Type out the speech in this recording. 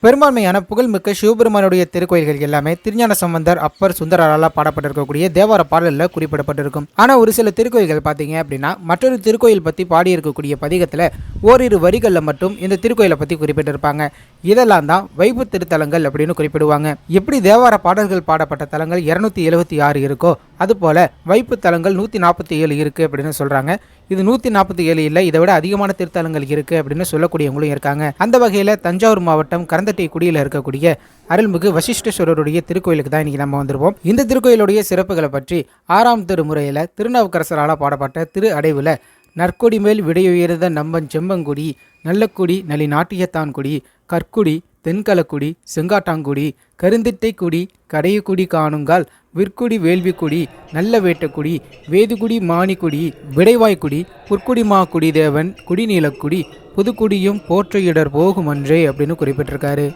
பெரும்பான்மையான புகழ்மிக்க சிவபெருமானுடைய திருக்கோயில்கள் எல்லாமே திருஞான சம்பந்தர், அப்பர், சுந்தரரால் பாடப்பட்டிருக்கக்கூடிய தேவார பாடலில் குறிப்பிடப்பட்டிருக்கும். ஆனால் ஒரு சில திருக்கோயில்கள் பார்த்தீங்க அப்படின்னா மற்றொரு திருக்கோயில் பற்றி பாடியிருக்கக்கூடிய பதிகத்தில் ஓரிரு வரிகளில் மட்டும் இந்த திருக்கோயிலை பற்றி குறிப்பிட்டிருப்பாங்க. இதெல்லாம் தான் வைப்பு திருத்தலங்கள் அப்படின்னு குறிப்பிடுவாங்க. எப்படி தேவார பாடல்கள் பாடப்பட்ட தலங்கள் 276 இருக்கோ அதுபோல வைப்பு தலங்கள் 147 இருக்கு அப்படின்னு சொல்றாங்க. இது 147 இல்லை, இதை விட அதிகமான திருத்தலங்கள் இருக்கு அப்படின்னு சொல்லக்கூடியவங்களும் இருக்காங்க. அந்த வகையில் தஞ்சாவூர் மாவட்டம் கரந்தட்டை குடியில் இருக்கக்கூடிய அருள்மிகு வசிஷ்டேஸ்வரருடைய திருக்கோயிலுக்கு தான் இன்னைக்கு நம்ம வந்திருப்போம். இந்த திருக்கோயிலுடைய சிறப்புகளை பற்றி 6ஆம் திருமுறையில் திருநாவுக்கரசரால் பாடப்பட்ட திரு அடைவுல நற்கொடி மேல் விடையுயர்ந்த நம்பன் செம்பங்குடி நல்லக்குடி நலி நாட்டியத்தான் குடி கற்குடி தென்கலக்குடி செங்காட்டாங்குடி கருந்திட்டை குடி கடையக்குடி காணுங்கால் விற்குடி வேள்விக்குடி நல்ல வேட்டக்குடி வேதுகுடி மாணிக்குடி விடைவாய்க்குடி புற்குடி மாக்குடி தேவன் குடிநீலக்குடி புதுக்குடியும் போற்றையிடர் போகுமன்றே அப்படின்னு குறிப்பிட்டிருக்காரு.